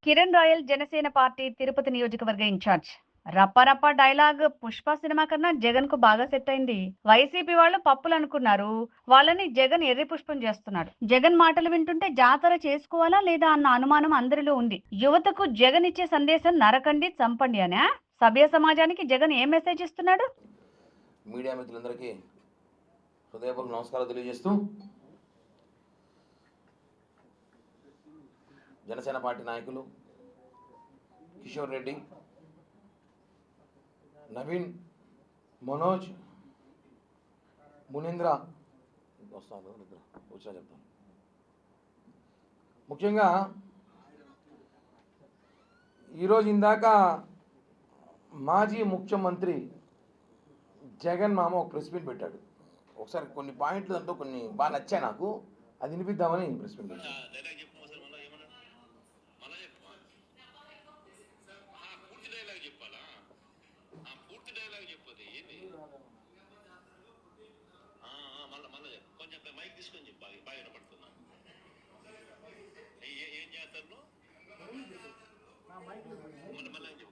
Kiran royal Janasena party Tirupati నియోజకవర్గ incharge. రప్ప dialogue Pushpa cinema కన్నా జగన్ కు బాగా సెట్ అయింది. వైసీపీ వాళ్ళు పప్పులు అనుకున్నారు, వాళ్ళని జగన్ ఎర్రి పుష్పం చేస్తున్నాడు. జగన్ మాటలు వింటుంటే జాతర చేసుకోవాలా లేదా అన్న అనుమానం అందరిలో ఉంది. యువతకు జగన్ ఇచ్చే సందేశం నరకండి చంపండి అనే. సభ్య సమాజానికి జగన్ ఏం మెసేజ్ ఇస్తున్నాడు? మీడియా మిత్రులందరికీ హృదయపూర్వక నమస్కారాలు తెలియజేస్తూ, జనసేన పార్టీ నాయకులు కిషోర్ రెడ్డి, నవీన్, మనోజ్, మునీంద్ర వస్తాను వచ్చినా చెప్తాను. ముఖ్యంగా ఈరోజు ఇందాక మాజీ ముఖ్యమంత్రి జగన్ మామ ఒక ప్రెస్ మీట్ పెట్టాడు. ఒకసారి కొన్ని పాయింట్లు దాంట్లో కొన్ని బాగా నచ్చాయి నాకు, అది వినిపిద్దామని ప్రెస్ మీట్ పెట్టాడు.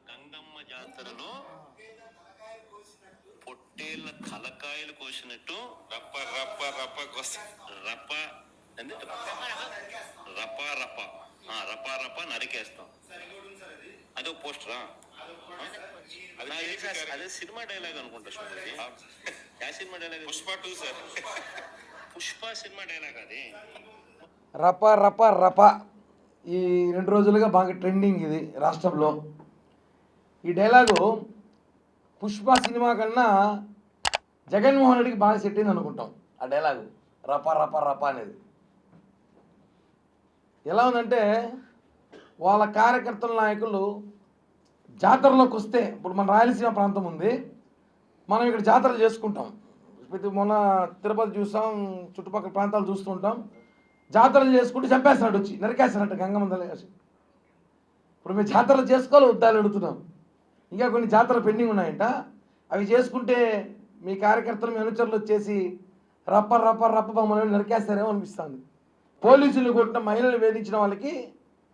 గంగమ్మ జాతరలో పొట్టేళ్ళ తలకాయలు కోసినట్టు రప్ప రప్ప రప్ప రప్ప రప్ప రప్ప రప్ప రప్ప నరికేస్తాం. అదో పోస్టరా? అదే సినిమా డైలాగ్ అనుకుంటా. Cinema dialogue Pushpa 2 sir. Pushpa cinema dialogue అది. రప రప రప ఈ 2 రోజులుగా బాగా ట్రెండింగ్ ఇది రాష్ట్రంలో. ఈ డైలాగు పుష్ప సినిమా కన్నా జగన్మోహన్ రెడ్డికి బాగా సెట్ అయింది అనుకుంటాం. ఆ డైలాగు రప రప రప అనేది ఎలా ఉందంటే, వాళ్ళ కార్యకర్తల నాయకులు జాతరలోకి వస్తే, ఇప్పుడు మన రాయలసీమ ప్రాంతం ఉంది, మనం ఇక్కడ జాతరలు చేసుకుంటాం. మొన్న తిరుపతి చూస్తాం, చుట్టుపక్కల ప్రాంతాలు చూస్తుంటాం. జాతరలు చేసుకుంటూ చంపేస్తున్నాడు, వచ్చి నరికేస్తున్నట్టు గంగమ్మ తల్లి. ఇప్పుడు మేము జాతరలు చేసుకోవాలి వద్దాలు అడుగుతున్నాం. ఇంకా కొన్ని జాతరలు పెండింగ్ ఉన్నాయంట, అవి చేసుకుంటే మీ కార్యకర్తలు, మీ అనుచరులు వచ్చేసి రప్ప రప్ప రప్ప మమ్మల్ని నరికేస్తారేమో అనిపిస్తుంది. పోలీసులు కొట్టిన మహిళలు వేధించిన వాళ్ళకి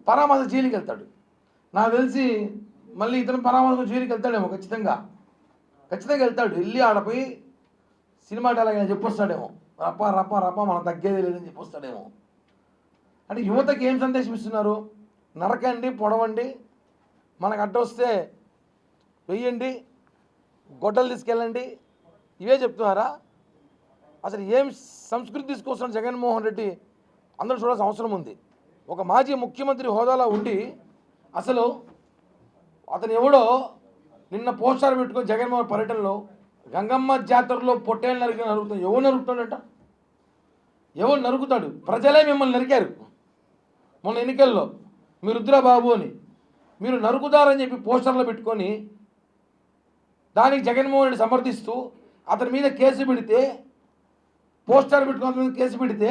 పరామర్శ జైలుకి వెళ్తాడు. నాకు తెలిసి మళ్ళీ ఇతను పరామర్శ జైలుకి వెళ్తాడేమో, ఖచ్చితంగా వెళ్తాడు. వెళ్ళి ఆడపోయి సినిమా డైలాగ్ చెప్పొస్తాడేమో, రప్ప రప్ప రప్ప మనం తగ్గేది లేదని చెప్పొస్తాడేమో. అంటే యువతకి ఏం సందేశం ఇస్తున్నారు? నరకండి, పొడవండి, మనకు అడ్డొస్తే వెయ్యండి, గొడ్డలు తీసుకెళ్ళండి, ఇవే చెప్తున్నారా? అసలు ఏం సంస్కృతి తీసుకొస్తున్న జగన్మోహన్ రెడ్డి అందరూ చూడాల్సిన అవసరం ఉంది. ఒక మాజీ ముఖ్యమంత్రి హోదాలో ఉండి అసలు అతను ఎవడో నిన్న పోస్టర్ పెట్టుకొని జగన్మోహన్ పర్యటనలో గంగమ్మ జాతరలో పొట్టేళ్ళు నరుగుతాడు. ఎవరు నరుకుతాడట? ఎవరు నరుకుతాడు? ప్రజలే మిమ్మల్ని నరికారు మొన్న ఎన్నికల్లో. మీరు రుద్రబాబు అని మీరు నరుకుతారని చెప్పి పోస్టర్లో పెట్టుకొని దానికి జగన్మోహన్ రెడ్డి సమర్థిస్తూ అతని మీద కేసు పెడితే, పోస్టర్ పెట్టుకుని అతని మీద కేసు పెడితే,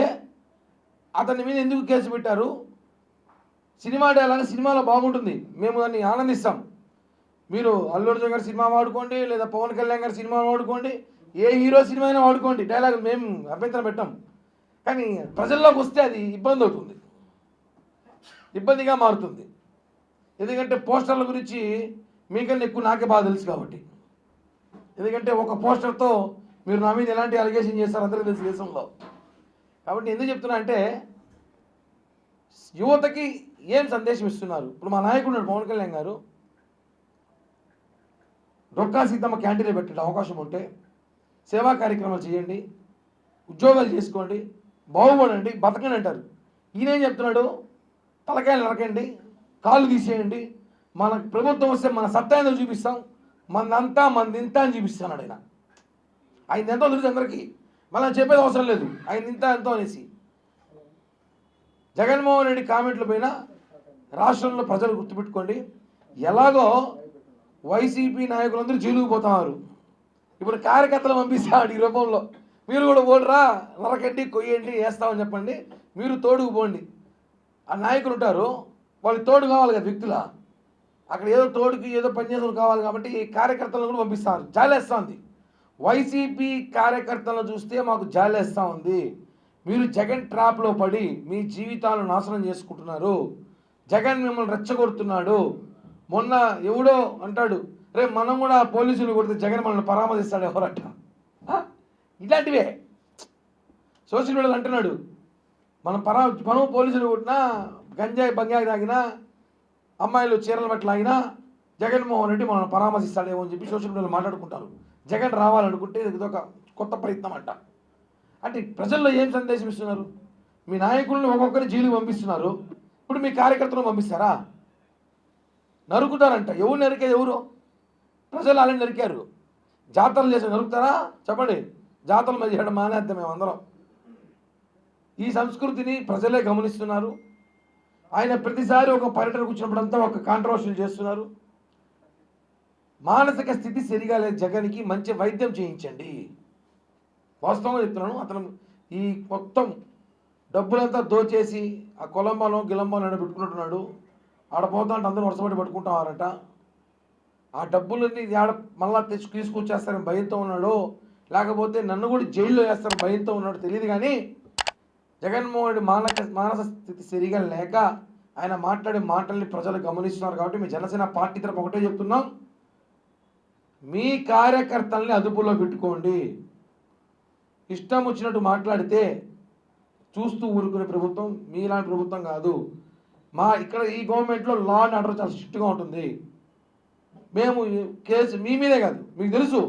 అతని మీద ఎందుకు కేసు పెట్టారు? సినిమా డైలాగ్ సినిమాలో బాగుంటుంది, మేము దాన్ని ఆనందిస్తాం. మీరు అల్లు అర్జున్ గారి సినిమా వాడుకోండి, లేదా పవన్ కళ్యాణ్ గారి సినిమా వాడుకోండి, ఏ హీరో సినిమా అయినా వాడుకోండి, డైలాగ్ మేము అభ్యంతరం పెట్టాం. కానీ ప్రజల్లోకి వస్తే అది ఇబ్బంది అవుతుంది, ఇబ్బందిగా మారుతుంది. ఎందుకంటే పోస్టర్ల గురించి మీకన్నా ఎక్కువ నాకే బాగా తెలుసు కాబట్టి. ఎందుకంటే ఒక పోస్టర్తో మీరు నా మీద ఎలాంటి అలిగేషన్ చేస్తారు అందరికీ తెలుసు దేశంలో. కాబట్టి ఎందుకు చెప్తున్నా అంటే, యువతకి ఏం సందేశం ఇస్తున్నారు? ఇప్పుడు మా నాయకుడు పవన్ కళ్యాణ్ గారు డొక్కా సీతమ్మ క్యాంటీన్లో పెట్టే అవకాశం ఉంటే సేవా కార్యక్రమాలు చేయండి, ఉద్యోగాలు చేసుకోండి, బాగుపడండి, బతకండి అంటారు. ఈయనేం చెప్తున్నాడు? తలకాయలు నరకండి, కాళ్ళు తీసేయండి, మన ప్రభుత్వం వస్తే మన సత్తా ఏందో చూపిస్తాం, మందంతా మందింత అని చూపిస్తున్నాడు ఆయన. ఆయన ఎంతో తెలుసు అందరికీ, మళ్ళీ చెప్పేది అవసరం లేదు ఆయన ఇంత ఎంతో అనేసి. జగన్మోహన్ రెడ్డి కామెంట్లు పైన రాష్ట్రంలో ప్రజలు గుర్తుపెట్టుకోండి, ఎలాగో వైసీపీ నాయకులందరూ జైలుకు పోతున్నారు. ఇప్పుడు కార్యకర్తలు పంపిస్తాడు ఈ రూపంలో, మీరు కూడా పోండిరా, నరకండి, కొయ్యండి, వేస్తామని చెప్పండి, మీరు తోడుకు పోండి. ఆ నాయకులు ఉంటారు, వాళ్ళు తోడు కావాలి కదా వ్యక్తుల, అక్కడ ఏదో తోడుకి ఏదో పనిచేసులు కావాలి కాబట్టి కార్యకర్తలను కూడా పంపిస్తారు. జాలేస్తుంది. వైసీపీ కార్యకర్తలను చూస్తే మాకు జాలేస్తూ ఉంది. మీరు జగన్ ట్రాప్లో పడి మీ జీవితాలను నాశనం చేసుకుంటున్నారు. జగన్ మిమ్మల్ని రెచ్చగొడుతున్నాడు. మొన్న ఎవడో అంటాడు, రేపు మనం కూడా పోలీసులు కొడితే జగన్ మనల్ని పరామర్శిస్తాడు ఎవరట. ఇలాంటివే సోషల్ మీడియాలో అంటున్నాడు, మనం పోలీసులు కొట్టినా, గంజాయి బంగాయి తాగినా, అమ్మాయిలు చీరలు బట్టి లాగినా జగన్మోహన్ రెడ్డి మనల్ని పరామర్శిస్తాడేమో అని చెప్పి సోషల్ మీడియాలో మాట్లాడుకుంటారు. జగన్ రావాలనుకుంటే ఇదొక కొత్త ప్రయత్నం అంట. అంటే ప్రజల్లో ఏం సందేశం ఇస్తున్నారు? మీ నాయకులను ఒక్కొక్కరిని జైలుకి పంపిస్తున్నారు, ఇప్పుడు మీ కార్యకర్తలను పంపిస్తారా? నరుకుతారంట. ఎవరు నరికేది? ఎవరు? ప్రజలు అలాంటి నరికారు. జాతరలు చేసి నరుకుతారా? చెప్పండి. జాతరలు మీద చేయడం మానేద్దాం మేమందరం. ఈ సంస్కృతిని ప్రజలే గమనిస్తున్నారు. ఆయన ప్రతిసారి ఒక పర్యటనకు వచ్చినప్పుడంతా ఒక కాంట్రవర్షియల్ చేస్తున్నారు. మానసిక స్థితి సరిగా లేదు జగన్కి, మంచి వైద్యం చేయించండి. వాస్తవంగా చెప్తున్నాను. అతను ఈ మొత్తం డబ్బులంతా దోచేసి ఆ కొలంబాలో గిలంబాలో పెట్టుకుంటున్నాడు. ఆడ పోతా అంటే అందరూ వరుసపడి పట్టుకుంటావారట. ఆ డబ్బులన్నీ ఆడ మళ్ళా తీసుకొచ్చేస్తారని భయంతో ఉన్నాడు, లేకపోతే నన్ను కూడా జైల్లో వేస్తారని భయంతో ఉన్నాడు తెలియదు. కానీ జగన్మోహన్ రెడ్డి మానసిక స్థితి సరిగా లేక ఆయన మాట్లాడే మాటల్ని ప్రజలు గమనిస్తున్నారు. కాబట్టి మీ జనసేన పార్టీ తరపు ఒకటే చెప్తున్నాం, మీ కార్యకర్తల్ని అదుపులో పెట్టుకోండి. ఇష్టం వచ్చినట్టు మాట్లాడితే చూస్తూ ఊరుకునే ప్రభుత్వం మీలాంటి ప్రభుత్వం కాదు. ఇక్కడ ఈ గవర్నమెంట్లో లా అండ్ ఆర్డర్ చాలా స్ట్రిక్ట్గా ఉంటుంది. మేము కేసు మీ మీదే కాదు, మీకు తెలుసు,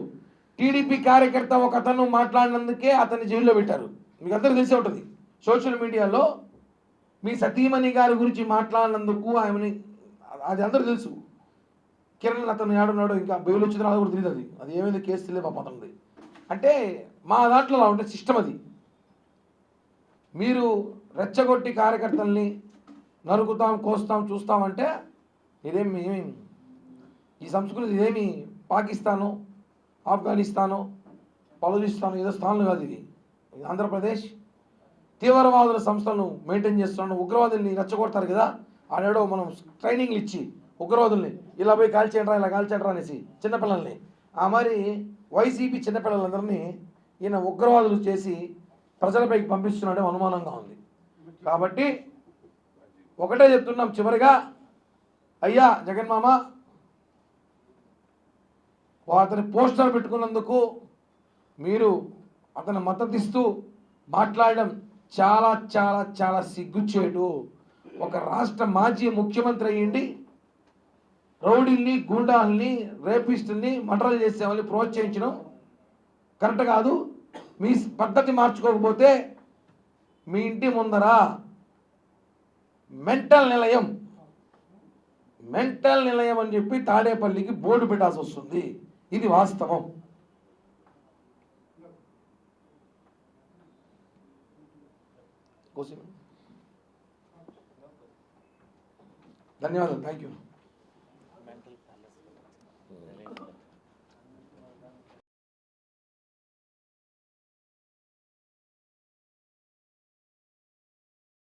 టీడీపీ కార్యకర్త ఒక అతను మాట్లాడినందుకే అతన్ని జైల్లో పెట్టారు. మీకు అందరికీ తెలిసే ఉంటుంది. సోషల్ మీడియాలో మీ సతీమణి గారి గురించి మాట్లాడినందుకు ఆమెని, అది అందరూ తెలుసు. కిరణ్ అతను ఏడున్నాడు, ఇంకా బెయిల్ వచ్చిందో అది కూడా తెలియదు. అది ఏమైంది కేసు తెలియదు పాపం అతనిది. అంటే మా దాంట్లో అలా ఉంటే సిస్టమ్ అది. మీరు రెచ్చగొట్టి కార్యకర్తల్ని నరుకుతాం, కోస్తాం, చూస్తామంటే ఇదేమి ఈ సంస్కృతి ఇదేమి పాకిస్తాను, ఆఫ్ఘనిస్తాను, బలూచిస్తాను ఏదో స్థానాలు కాదు. ఇది ఆంధ్రప్రదేశ్. తీవ్రవాదుల సంస్థలను మెయింటైన్ చేస్తున్నాను. ఉగ్రవాదుల్ని రెచ్చగొడతారు కదా, ఆడేడో మనం ట్రైనింగ్లు ఇచ్చి ఉగ్రవాదుల్ని ఇలా పోయి కాల్చేయండిరా, ఇలా కాల్చేయండిరా అనేసి చిన్నపిల్లల్ని, ఆ మరి వైసీపీ చిన్నపిల్లలందరినీ ఈయన ఉగ్రవాదులు చేసి ప్రజలపైకి పంపిస్తున్నాడే అనుమానంగా ఉంది. కాబట్టి ఒకటే చెప్తున్నాం చివరిగా, అయ్యా జగన్మామ, అతని పోస్టర్ పెట్టుకున్నందుకు మీరు అతని మద్దతు ఇస్తూ మాట్లాడడం చాలా చాలా చాలా సిగ్గుచేటు. ఒక రాష్ట్ర మాజీ ముఖ్యమంత్రి అయ్యిండి రౌడీల్ని, గూండాల్ని, రేపిస్టుల్ని, మర్డర్లు చేసే వాళ్ళని ప్రోత్సహించడం కరెక్ట్ కాదు. మీ పద్ధతి మార్చుకోకపోతే మీ ఇంటి ముందర మెంటల్ నిలయం అని చెప్పి తాడేపల్లికి బోర్డు పెట్టాల్సి వస్తుంది. ఇది వాస్తవం. ధన్యవాదాలు. Thank you.